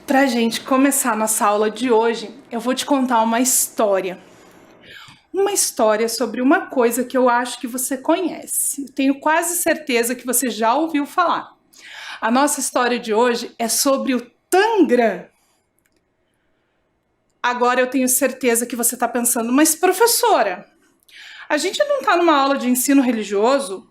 Pra gente começar a nossa aula de hoje, eu vou te contar uma história. Uma história sobre uma coisa que eu acho que você conhece. Tenho quase certeza que você já ouviu falar. A nossa história de hoje é sobre o Tangram. Agora eu tenho certeza que você está pensando, mas professora, a gente não está numa aula de ensino religioso?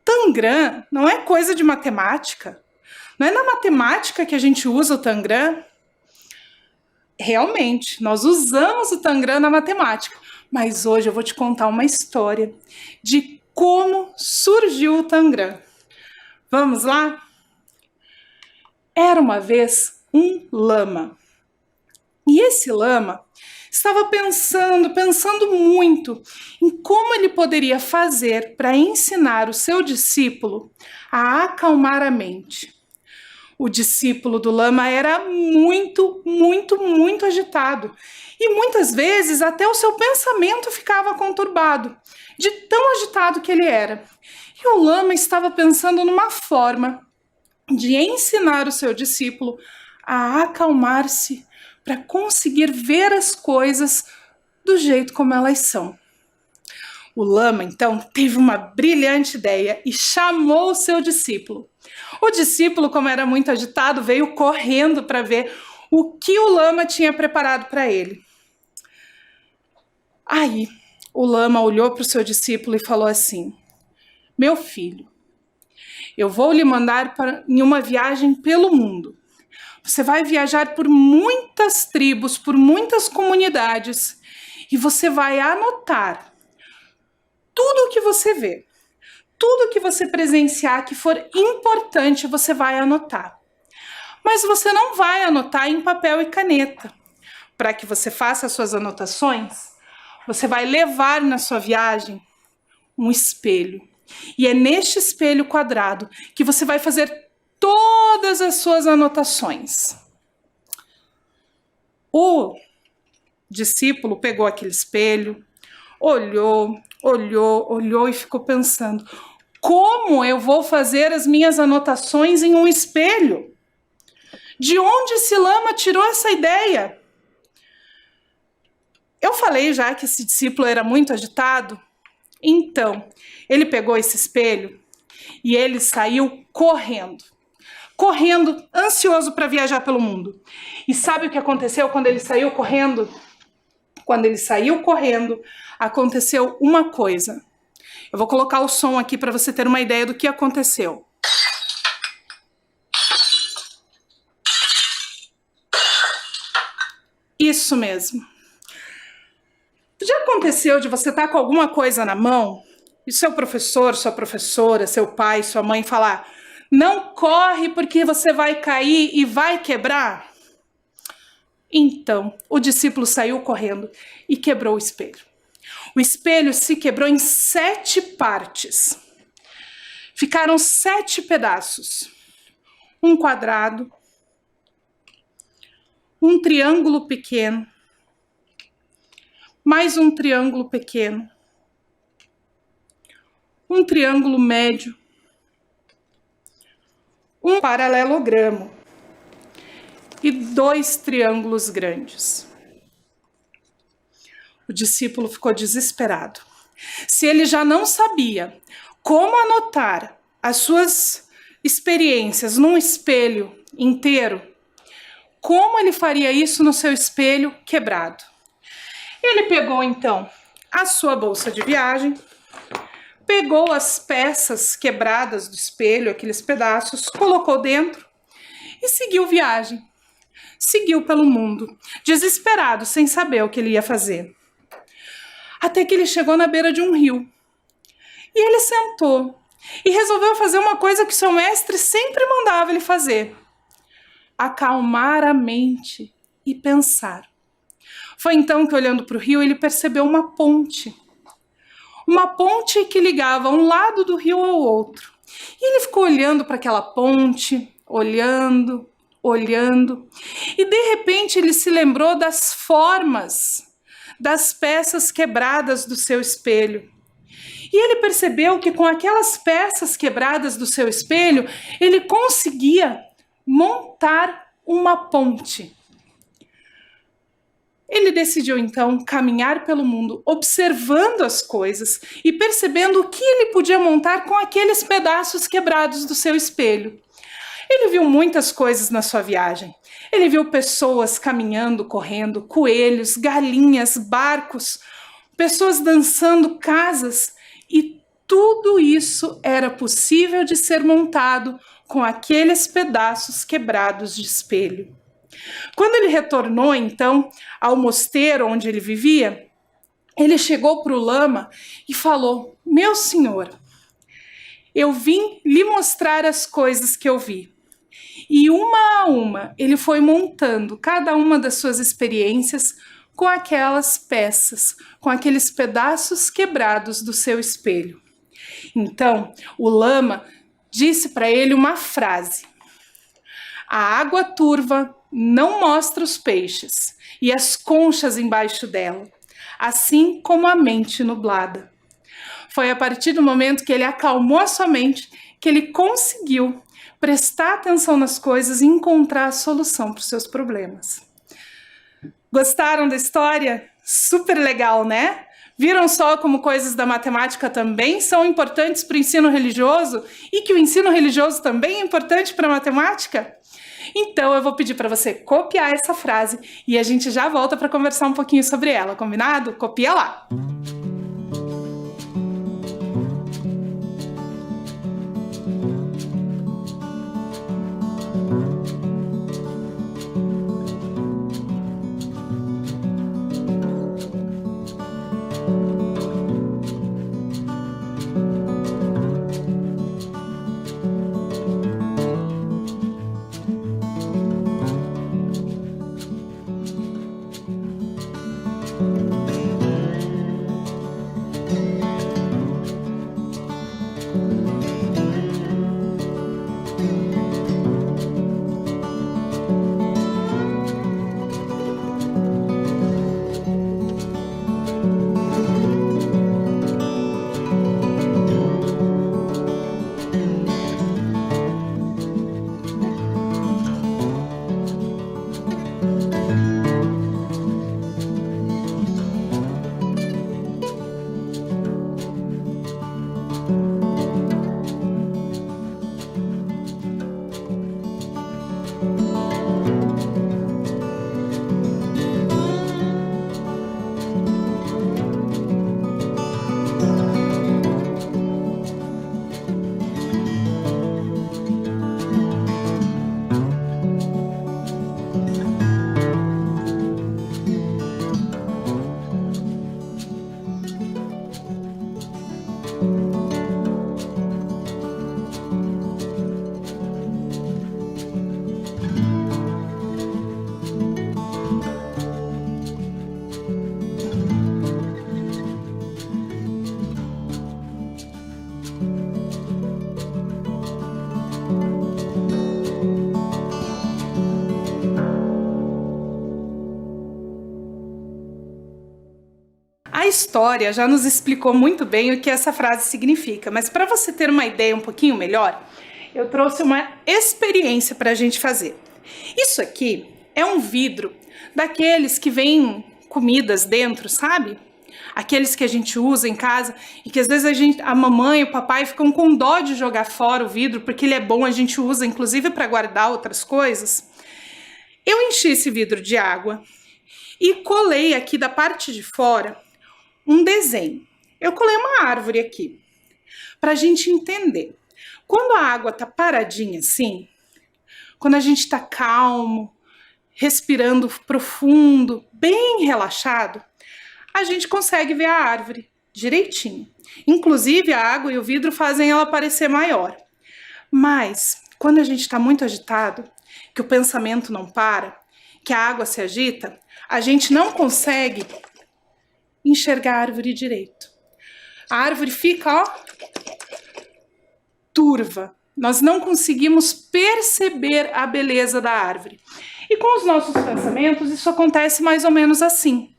Tangram não é coisa de matemática? Não é na matemática que a gente usa o Tangram? Realmente, nós usamos o Tangram na matemática, mas hoje eu vou te contar uma história de como surgiu o Tangram. Vamos lá? Era uma vez um lama. E esse lama estava pensando muito em como ele poderia fazer para ensinar o seu discípulo a acalmar a mente. O discípulo do lama era muito agitado. E muitas vezes até o seu pensamento ficava conturbado, de tão agitado que ele era. E o lama estava pensando numa forma de ensinar o seu discípulo a acalmar-se para conseguir ver as coisas do jeito como elas são. O lama, então, teve uma brilhante ideia e chamou o seu discípulo. O discípulo, como era muito agitado, veio correndo para ver o que o lama tinha preparado para ele. Aí, o lama olhou para o seu discípulo e falou assim: meu filho, eu vou lhe mandar em uma viagem pelo mundo. Você vai viajar por muitas tribos, por muitas comunidades, e você vai anotar tudo o que você vê. Tudo que você presenciar que for importante, você vai anotar. Mas você não vai anotar em papel e caneta. Para que você faça as suas anotações, você vai levar na sua viagem um espelho. E é neste espelho quadrado que você vai fazer todas as suas anotações. O discípulo pegou aquele espelho, olhou e ficou pensando: como eu vou fazer as minhas anotações em um espelho? De onde esse lama tirou essa ideia? Eu falei já que esse discípulo era muito agitado. Então, ele pegou esse espelho e ele saiu correndo, ansioso para viajar pelo mundo. E sabe o que aconteceu quando ele saiu correndo? Quando ele saiu correndo, aconteceu uma coisa. Eu vou colocar o som aqui para você ter uma ideia do que aconteceu. Isso mesmo. Já aconteceu de você estar com alguma coisa na mão e seu professor, sua professora, seu pai, sua mãe falar: não corre porque você vai cair e vai quebrar? Então, o discípulo saiu correndo e quebrou o espelho. O espelho se quebrou em 7 partes. Ficaram 7 pedaços. Um quadrado, um triângulo pequeno, mais um triângulo pequeno, um triângulo médio, um paralelogramo e 2 triângulos grandes. O discípulo ficou desesperado. Se ele já não sabia como anotar as suas experiências num espelho inteiro, como ele faria isso no seu espelho quebrado? Ele pegou então a sua bolsa de viagem, pegou as peças quebradas do espelho, aqueles pedaços, colocou dentro e seguiu viagem. Seguiu pelo mundo, desesperado, sem saber o que ele ia fazer. Até que ele chegou na beira de um rio. E ele sentou e resolveu fazer uma coisa que seu mestre sempre mandava ele fazer: acalmar a mente e pensar. Foi então que, olhando para o rio, ele percebeu uma ponte. Uma ponte que ligava um lado do rio ao outro. E ele ficou olhando para aquela ponte, olhando. E de repente ele se lembrou das formas das peças quebradas do seu espelho. E ele percebeu que com aquelas peças quebradas do seu espelho, ele conseguia montar uma ponte. Ele decidiu então caminhar pelo mundo, observando as coisas e percebendo o que ele podia montar com aqueles pedaços quebrados do seu espelho. Ele viu muitas coisas na sua viagem. Ele viu pessoas caminhando, correndo, coelhos, galinhas, barcos, pessoas dançando, casas, e tudo isso era possível de ser montado com aqueles pedaços quebrados de espelho. Quando ele retornou, então, ao mosteiro onde ele vivia, ele chegou para o lama e falou: "Meu senhor, eu vim lhe mostrar as coisas que eu vi." E uma a uma, ele foi montando cada uma das suas experiências com aquelas peças, com aqueles pedaços quebrados do seu espelho. Então, o lama disse para ele uma frase: "A água turva não mostra os peixes e as conchas embaixo dela, assim como a mente nublada." Foi a partir do momento que ele acalmou a sua mente que ele conseguiu prestar atenção nas coisas e encontrar a solução para os seus problemas. Gostaram da história? Super legal, né? Viram só como coisas da matemática também são importantes para o ensino religioso e que o ensino religioso também é importante para a matemática? Então eu vou pedir para você copiar essa frase e a gente já volta para conversar um pouquinho sobre ela, combinado? Copia lá! A história já nos explicou muito bem o que essa frase significa, mas para você ter uma ideia um pouquinho melhor, eu trouxe uma experiência para a gente fazer. Isso aqui é um vidro daqueles que vem comidas dentro, sabe? Aqueles que a gente usa em casa e que às vezes a mamãe e o papai ficam com dó de jogar fora o vidro porque ele é bom, a gente usa inclusive para guardar outras coisas. Eu enchi esse vidro de água e colei aqui da parte de fora um desenho. Eu colei uma árvore aqui, para a gente entender. Quando a água tá paradinha assim, quando a gente tá calmo, respirando profundo, bem relaxado, a gente consegue ver a árvore direitinho. Inclusive, a água e o vidro fazem ela parecer maior. Mas, quando a gente está muito agitado, que o pensamento não para, que a água se agita, a gente não consegue enxergar a árvore direito. A árvore fica, ó, turva. Nós não conseguimos perceber a beleza da árvore. E com os nossos pensamentos, isso acontece mais ou menos assim.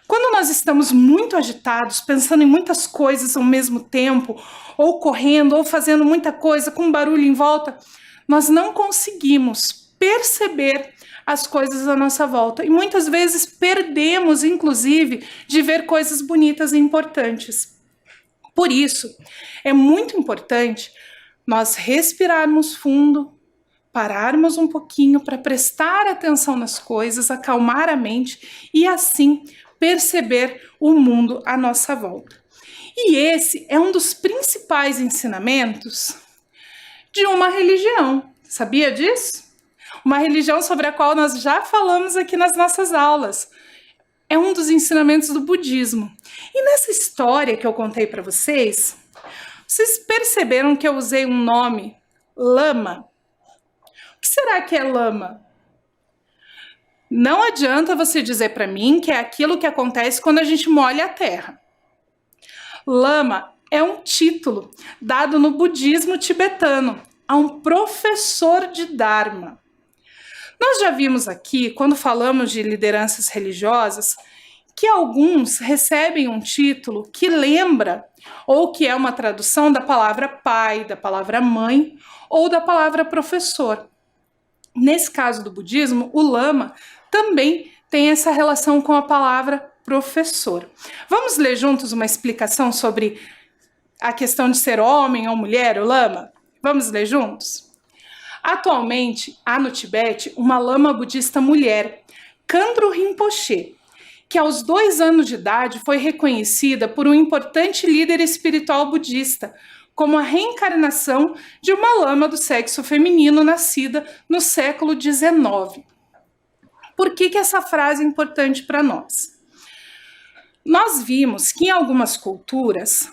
Quando nós estamos muito agitados, pensando em muitas coisas ao mesmo tempo, ou correndo, ou fazendo muita coisa com barulho em volta, nós não conseguimos perceber as coisas à nossa volta. E muitas vezes perdemos, inclusive, de ver coisas bonitas e importantes. Por isso, é muito importante nós respirarmos fundo, pararmos um pouquinho para prestar atenção nas coisas, acalmar a mente e assim perceber o mundo à nossa volta. E esse é um dos principais ensinamentos de uma religião. Sabia disso? Uma religião sobre a qual nós já falamos aqui nas nossas aulas. É um dos ensinamentos do budismo. E nessa história que eu contei para vocês perceberam que eu usei um nome, lama? O que será que é lama? Não adianta você dizer para mim que é aquilo que acontece quando a gente molha a terra. Lama é um título dado no budismo tibetano a um professor de Dharma. Nós já vimos aqui, quando falamos de lideranças religiosas, que alguns recebem um título que lembra ou que é uma tradução da palavra pai, da palavra mãe ou da palavra professor. Nesse caso do budismo, o lama também tem essa relação com a palavra professor. Vamos ler juntos uma explicação sobre a questão de ser homem ou mulher, o lama? Vamos ler juntos? Atualmente, há no Tibete uma lama budista mulher, Khandro Rinpoche, que aos 2 anos de idade foi reconhecida por um importante líder espiritual budista, como a reencarnação de uma lama do sexo feminino nascida no século XIX. Por que essa frase é importante para nós? Nós vimos que em algumas culturas,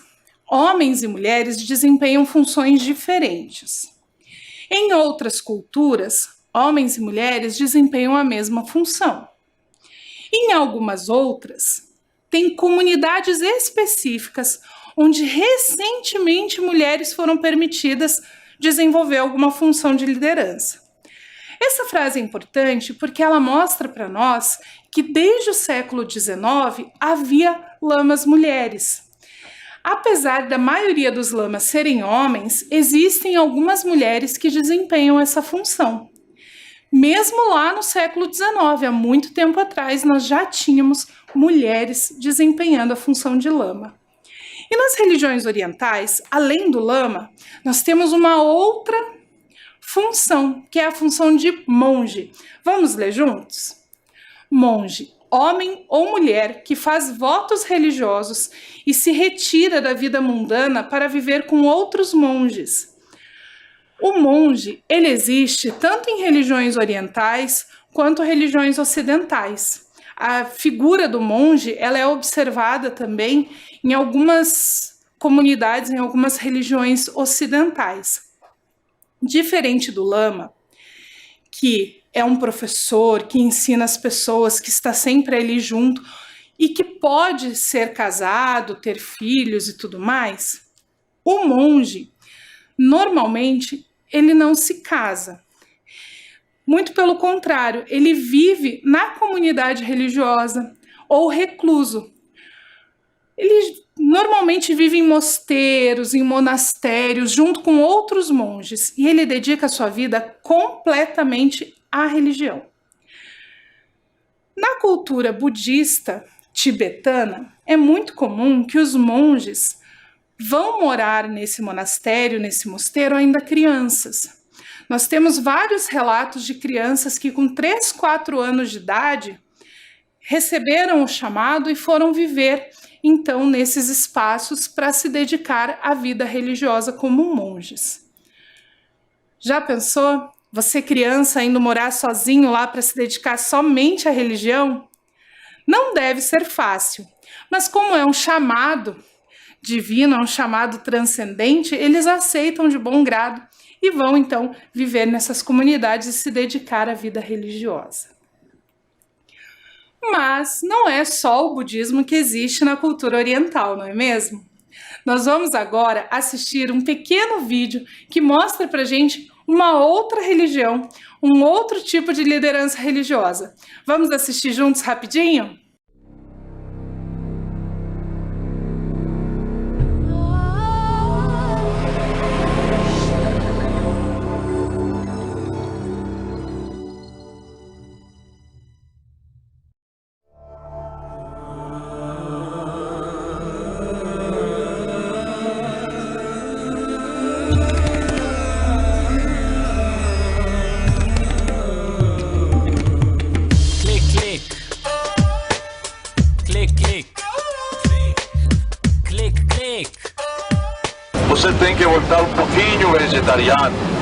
homens e mulheres desempenham funções diferentes. Em outras culturas, homens e mulheres desempenham a mesma função. Em algumas outras, tem comunidades específicas onde recentemente mulheres foram permitidas desenvolver alguma função de liderança. Essa frase é importante porque ela mostra para nós que desde o século XIX havia lamas mulheres. Apesar da maioria dos lamas serem homens, existem algumas mulheres que desempenham essa função. Mesmo lá no século XIX, há muito tempo atrás, nós já tínhamos mulheres desempenhando a função de lama. E nas religiões orientais, além do lama, nós temos uma outra função, que é a função de monge. Vamos ler juntos? Monge, homem ou mulher que faz votos religiosos e se retira da vida mundana para viver com outros monges. O monge, ele existe tanto em religiões orientais quanto religiões ocidentais. A figura do monge, ela é observada também em algumas comunidades, em algumas religiões ocidentais. Diferente do lama, que é um professor que ensina as pessoas, que está sempre ali junto e que pode ser casado, ter filhos e tudo mais, o monge, normalmente, ele não se casa. Muito pelo contrário, ele vive na comunidade religiosa ou recluso. Ele normalmente vive em mosteiros, em monastérios, junto com outros monges, e ele dedica a sua vida completamente à religião. Na cultura budista tibetana, é muito comum que os monges vão morar nesse monastério, nesse mosteiro, ainda crianças. Nós temos vários relatos de crianças que com 3, 4 anos de idade receberam o chamado e foram viver então nesses espaços para se dedicar à vida religiosa como monges. Já pensou? Você criança indo morar sozinho lá para se dedicar somente à religião? Não deve ser fácil, mas como é um chamado divino, é um chamado transcendente, eles aceitam de bom grado e vão então viver nessas comunidades e se dedicar à vida religiosa. Mas não é só o budismo que existe na cultura oriental, não é mesmo? Nós vamos agora assistir um pequeno vídeo que mostra pra gente uma outra religião, um outro tipo de liderança religiosa. Vamos assistir juntos rapidinho? você tem que voltar um pouquinho vegetariano.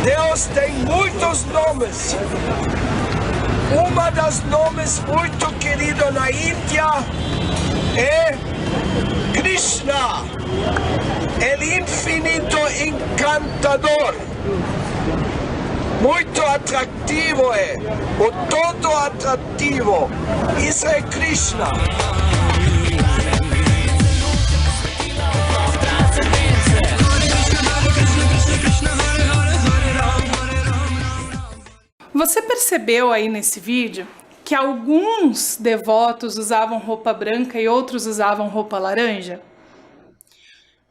Deus tem muitos nomes. Uma das nomes muito querido na Índia é Krishna, el infinito encantador. Muito atrativo é, o todo atrativo. Isso é Krishna. Você percebeu aí nesse vídeo que alguns devotos usavam roupa branca e outros usavam roupa laranja?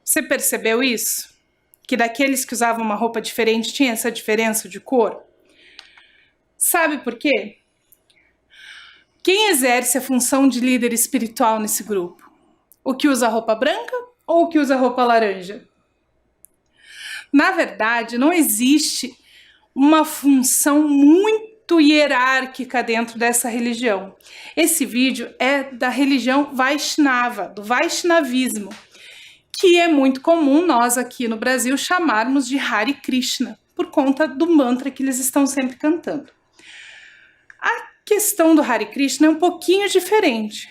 Você percebeu isso? Que daqueles que usavam uma roupa diferente tinha essa diferença de cor? Sabe por quê? Quem exerce a função de líder espiritual nesse grupo? O que usa roupa branca ou o que usa roupa laranja? Na verdade, não existe uma função muito hierárquica dentro dessa religião. Esse vídeo é da religião Vaishnava, do Vaishnavismo, que é muito comum nós aqui no Brasil chamarmos de Hare Krishna, por conta do mantra que eles estão sempre cantando. A questão do Hare Krishna é um pouquinho diferente,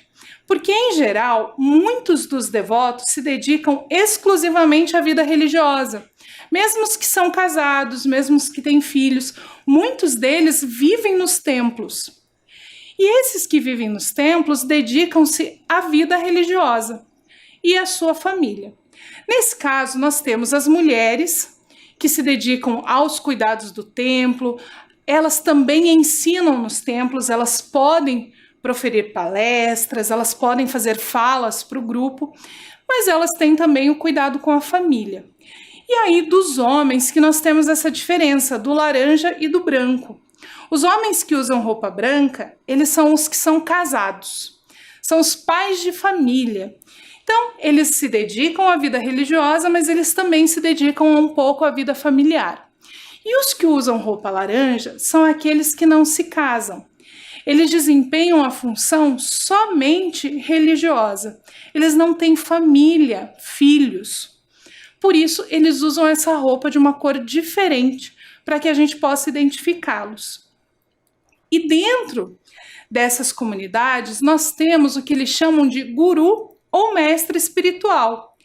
porque em geral, muitos dos devotos se dedicam exclusivamente à vida religiosa. Mesmo os que são casados, mesmo os que têm filhos, muitos deles vivem nos templos. E esses que vivem nos templos dedicam-se à vida religiosa e à sua família. Nesse caso, nós temos as mulheres que se dedicam aos cuidados do templo, elas também ensinam nos templos, elas podem proferir palestras, elas podem fazer falas para o grupo, mas elas têm também o cuidado com a família. E aí dos homens que nós temos essa diferença do laranja e do branco. Os homens que usam roupa branca, eles são os que são casados, são os pais de família. Então, eles se dedicam à vida religiosa, mas eles também se dedicam um pouco à vida familiar. E os que usam roupa laranja são aqueles que não se casam. Eles desempenham a função somente religiosa. Eles não têm família, filhos. Por isso, eles usam essa roupa de uma cor diferente, para que a gente possa identificá-los. E dentro dessas comunidades, nós temos o que eles chamam de guru ou mestre espiritual,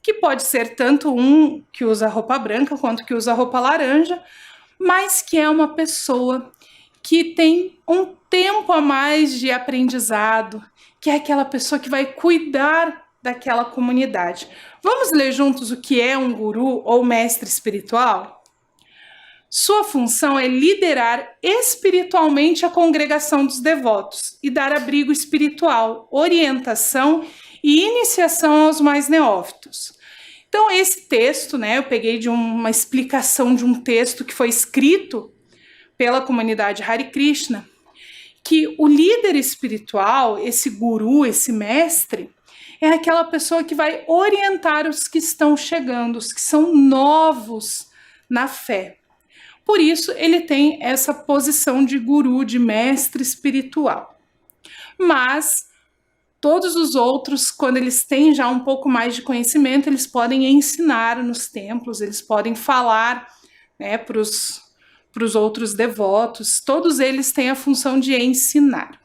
que pode ser tanto um que usa roupa branca quanto que usa roupa laranja, mas que é uma pessoa que tem um tempo a mais de aprendizado, que é aquela pessoa que vai cuidar daquela comunidade. Vamos ler juntos o que é um guru ou mestre espiritual? Sua função é liderar espiritualmente a congregação dos devotos e dar abrigo espiritual, orientação e iniciação aos mais neófitos. Então, esse texto, eu peguei de uma explicação de um texto que foi escrito pela comunidade Hare Krishna, que o líder espiritual, esse guru, esse mestre, é aquela pessoa que vai orientar os que estão chegando, os que são novos na fé. Por isso, ele tem essa posição de guru, de mestre espiritual. Mas todos os outros, quando eles têm já um pouco mais de conhecimento, eles podem ensinar nos templos, eles podem falar para os outros devotos. Todos eles têm a função de ensinar.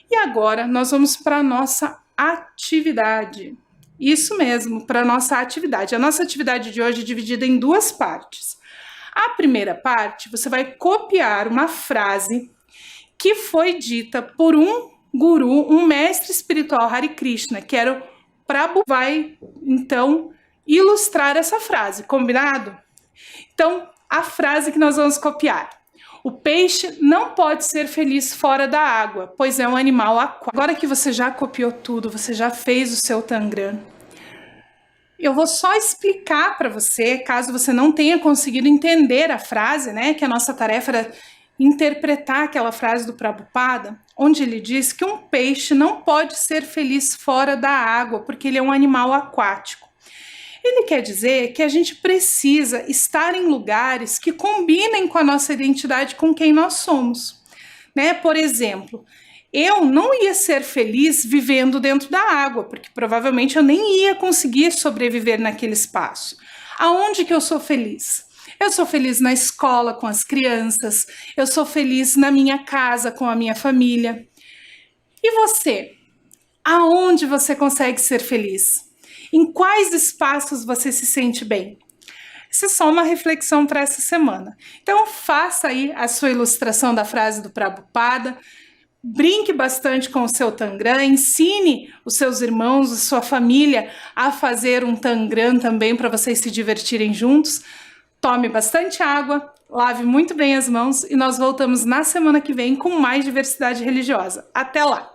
E agora nós vamos para a nossa atividade. Isso mesmo, para a nossa atividade. A nossa atividade de hoje é dividida em duas partes. A primeira parte, você vai copiar uma frase que foi dita por um guru, um mestre espiritual Hare Krishna, que era o Prabhu. Vai, então, ilustrar essa frase, combinado? Então, a frase que nós vamos copiar. O peixe não pode ser feliz fora da água, pois é um animal aquático. Agora que você já copiou tudo, você já fez o seu Tangram, eu vou só explicar para você, caso você não tenha conseguido entender a frase, né, que a nossa tarefa era interpretar aquela frase do Prabhupada, onde ele diz que um peixe não pode ser feliz fora da água, porque ele é um animal aquático. Ele quer dizer que a gente precisa estar em lugares que combinem com a nossa identidade, com quem nós somos, né? Por exemplo, eu não ia ser feliz vivendo dentro da água, porque provavelmente eu nem ia conseguir sobreviver naquele espaço. Aonde que eu sou feliz? Eu sou feliz na escola com as crianças, eu sou feliz na minha casa com a minha família. E você? Aonde você consegue ser feliz? Em quais espaços você se sente bem? Isso é só uma reflexão para essa semana. Então faça aí a sua ilustração da frase do Prabhupada, brinque bastante com o seu Tangram, ensine os seus irmãos, a sua família a fazer um Tangram também para vocês se divertirem juntos. Tome bastante água, lave muito bem as mãos e nós voltamos na semana que vem com mais diversidade religiosa. Até lá!